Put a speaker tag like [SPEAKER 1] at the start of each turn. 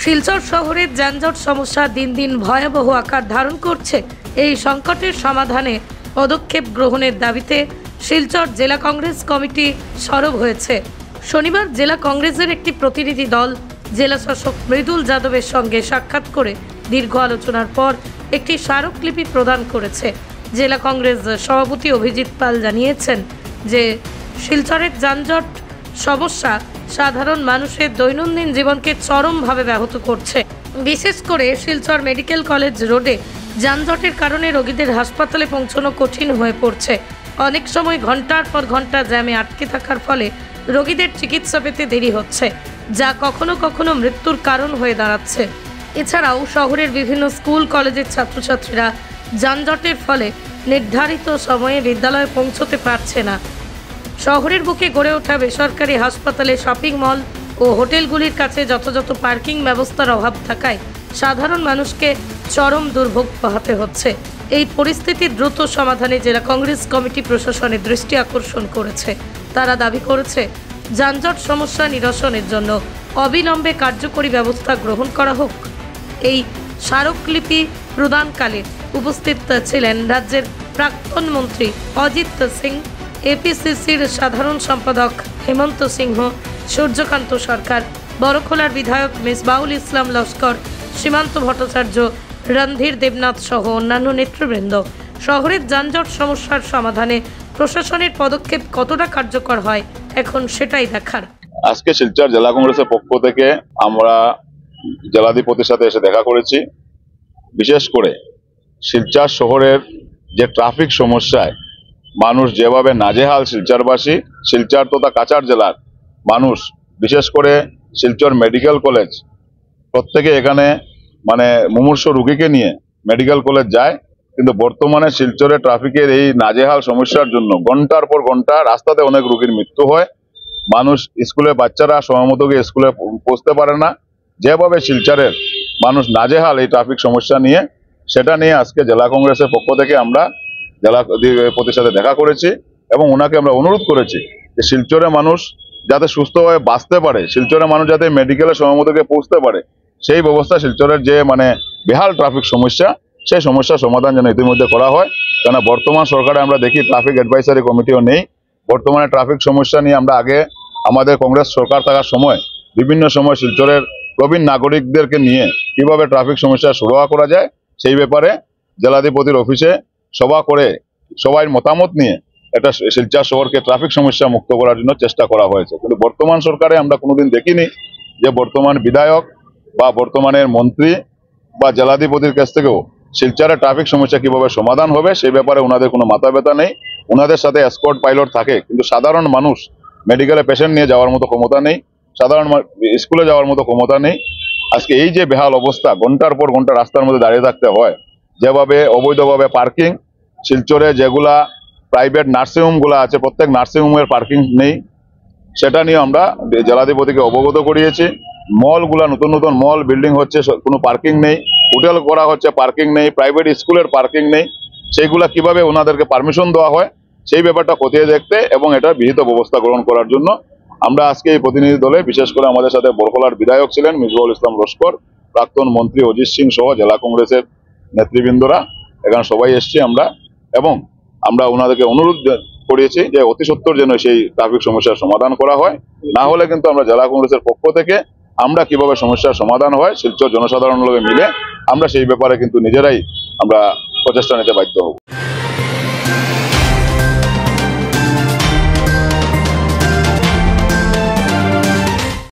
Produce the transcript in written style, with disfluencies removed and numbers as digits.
[SPEAKER 1] শিলচর শহরের যানজট সমস্যা দিন দিন ভয়াবহ আকার ধারণ করছে। এই সংকটের সমাধানে পদক্ষেপ গ্রহণের দাবিতে শিলচর জেলা কংগ্রেস কমিটি সরব হয়েছে। শনিবার জেলা কংগ্রেসের একটি প্রতিনিধি দল জেলা শাসক মৃদুল যাদবের সঙ্গে সাক্ষাৎ করে দীর্ঘ আলোচনার পর একটি স্মারকলিপি প্রদান করেছে। জেলা কংগ্রেস সভাপতি অভিজিৎ পাল জানিয়েছেন যে শিলচরের যানজট সমস্যা সাধারণ মানুষের দৈনন্দিন জীবনকে চরমভাবে ব্যাহত করছে। বিশেষ করে শিলচর মেডিকেল কলেজ রোডে যানজটের কারণে রোগীদের হাসপাতালে পৌঁছানো কঠিন হয়ে পড়ছে। অনেক সময় ঘন্টার পর ঘন্টা জ্যামে আটকে থাকার ফলে রোগীদের চিকিৎসা পেতে দেরি হচ্ছে, যা কখনো কখনো মৃত্যুর কারণ হয়ে দাঁড়াচ্ছে। এছাড়াও শহরের বিভিন্ন স্কুল কলেজের ছাত্রছাত্রীরা যানজটের ফলে নির্ধারিত সময়ে বিদ্যালয়ে পৌঁছতে পারছে না। শহরের বুকে গড়ে ওঠা বেসরকারি হাসপাতালে, শপিং মল ও হোটেলগুলির কাছে যথাযথ পার্কিং ব্যবস্থার অভাব থাকায় সাধারণ মানুষকে চরম দুর্ভোগ পোহাতে হচ্ছে। এই পরিস্থিতির দ্রুত সমাধানে জেলা কংগ্রেস কমিটি প্রশাসনের দৃষ্টি আকর্ষণ করেছে। তারা দাবি করেছে, যানজট সমস্যা নিরসনের জন্য অবিলম্বে কার্যকরী ব্যবস্থা গ্রহণ করা হোক। এই স্মারকলিপি প্রদানকালে উপস্থিত ছিলেন রাজ্যের প্রাক্তন মন্ত্রী অজিত সিং, এপিসিসির সাধারণ সম্পাদক হেমন্ত সিংহ, সূর্যকান্ত সরকার, বড়খোলার বিধায়ক মিসবাউল ইসলাম লস্কর, সীমান্ত ভট্টাচার্য, রণধীর দেবনাথ সহ অন্যান্য নেতৃবৃন্দ। শহরের যানজট সমস্যার সমাধানে প্রশাসনের পদক্ষেপ কতটা কার্যকর হয় এখন সেটাই দেখার।
[SPEAKER 2] আজকে শিলচর জেলা কংগ্রেসের পক্ষ থেকে আমরা জেলাধিপতির সাথে এসে দেখা করেছি। বিশেষ করে শিলচর শহরের যে ট্রাফিক সমস্যায় মানুষ যেভাবে নাজেহাল, শিলচরবাসী, শিলচর তথা কাছাড় জেলার মানুষ, বিশেষ করে শিলচর মেডিকেল কলেজ, প্রত্যেকে এখানে মুমূর্ষু রোগীকে নিয়ে মেডিকেল কলেজ যায়, কিন্তু বর্তমানে শিলচরে ট্রাফিকের এই নাজেহাল সমস্যার জন্য ঘন্টার পর ঘন্টা রাস্তাতে অনেক রোগীর মৃত্যু হয়। মানুষ স্কুলে, বাচ্চারা সময় মতো গিয়ে স্কুলে পৌঁছতে পারে না। যেভাবে শিলচরের মানুষ নাজেহাল এই ট্রাফিক সমস্যা নিয়ে, সেটা নিয়ে আজকে জেলা কংগ্রেসের পক্ষ থেকে আমরা জেলাধিপতির সাথে দেখা করেছি এবং ওনাকে আমরা অনুরোধ করেছি যে শিলচরের মানুষ যাতে সুস্থভাবে বাঁচতে পারে, শিলচরের মানুষ যাতে মেডিকেলে সময় মতো গিয়ে পৌঁছতে পারে, সেই ব্যবস্থা শিলচরের যে বেহাল ট্রাফিক সমস্যা, সেই সমস্যার সমাধান যেন ইতিমধ্যে করা হয়। কেন বর্তমান সরকারে আমরা দেখি ট্রাফিক অ্যাডভাইসারি কমিটিও নেই। বর্তমানে ট্রাফিক সমস্যা নিয়ে আমরা আগে আমাদের কংগ্রেস সরকার থাকার সময় বিভিন্ন সময় শিলচরের প্রবীণ নাগরিকদেরকে নিয়ে কিভাবে ট্রাফিক সমস্যা সুরাহা করা যায় সেই ব্যাপারে জেলাধিপতির অফিসে সভা করে সবাই মতামত নিয়ে একটা শিলচর শহরকে ট্রাফিক সমস্যা মুক্ত করার জন্য চেষ্টা করা হয়েছে। কিন্তু বর্তমান সরকারে আমরা কোনোদিন দেখিনি যে বর্তমান বিধায়ক বা বর্তমানের মন্ত্রী বা জেলাধিপতির কাছ থেকেও শিলচরের ট্রাফিক সমস্যা কিভাবে সমাধান হবে সেই ব্যাপারে ওনাদের কোনো মাথা ব্যথা নেই। ওনাদের সাথে এসকর্ট পাইলট থাকে, কিন্তু সাধারণ মানুষ মেডিকেলে পেশেন্ট নিয়ে যাওয়ার মতো ক্ষমতা নেই, সাধারণ স্কুলে যাওয়ার মতো ক্ষমতা নেই। আজকে এই যে বেহাল অবস্থা, ঘন্টার পর ঘন্টা রাস্তার মধ্যে দাঁড়িয়ে থাকতে হয়, যেভাবে অবৈধভাবে পার্কিং, শিলচরে যেগুলা প্রাইভেট নার্সিংহোমগুলো আছে প্রত্যেক নার্সিংহোমের পার্কিং নেই, সেটা নিয়ে আমরা জেলাধিপতিকে অবগত করিয়েছি। মলগুলা, নতুন নতুন মল বিল্ডিং হচ্ছে, কোনো পার্কিং নেই, হোটেল করা হচ্ছে, পার্কিং নেই, প্রাইভেট স্কুলের পার্কিং নেই। সেইগুলা কিভাবে ওনাদেরকে পারমিশন দেওয়া হয় সেই ব্যাপারটা খতিয়ে দেখতে এবং এটা বিহিত ব্যবস্থা গ্রহণ করার জন্য আমরা আজকে এই প্রতিনিধি দলে, বিশেষ করে আমাদের সাথে বড়খোলার বিধায়ক ছিলেন মিসবাউল ইসলাম লস্কর, প্রাক্তন মন্ত্রী অজিত সিং সহ জেলা কংগ্রেসের নেতৃবৃন্দরা এখানে সবাই এসছি আমরা, এবং আমরা ওনাদেরকে অনুরোধ করিয়েছি যে অতি সত্বর যেন সেই ট্রাফিক সমস্যার সমাধান করা হয়। না হলে কিন্তু আমরা জেলা কংগ্রেসের পক্ষ থেকে আমরা কিভাবে সমস্যার সমাধান হয় শিলচর জনসাধারণের লগে মিলে আমরা সেই ব্যাপারে কিন্তু নিজেরাই আমরা প্রচেষ্টা নিতে বাধ্য হব।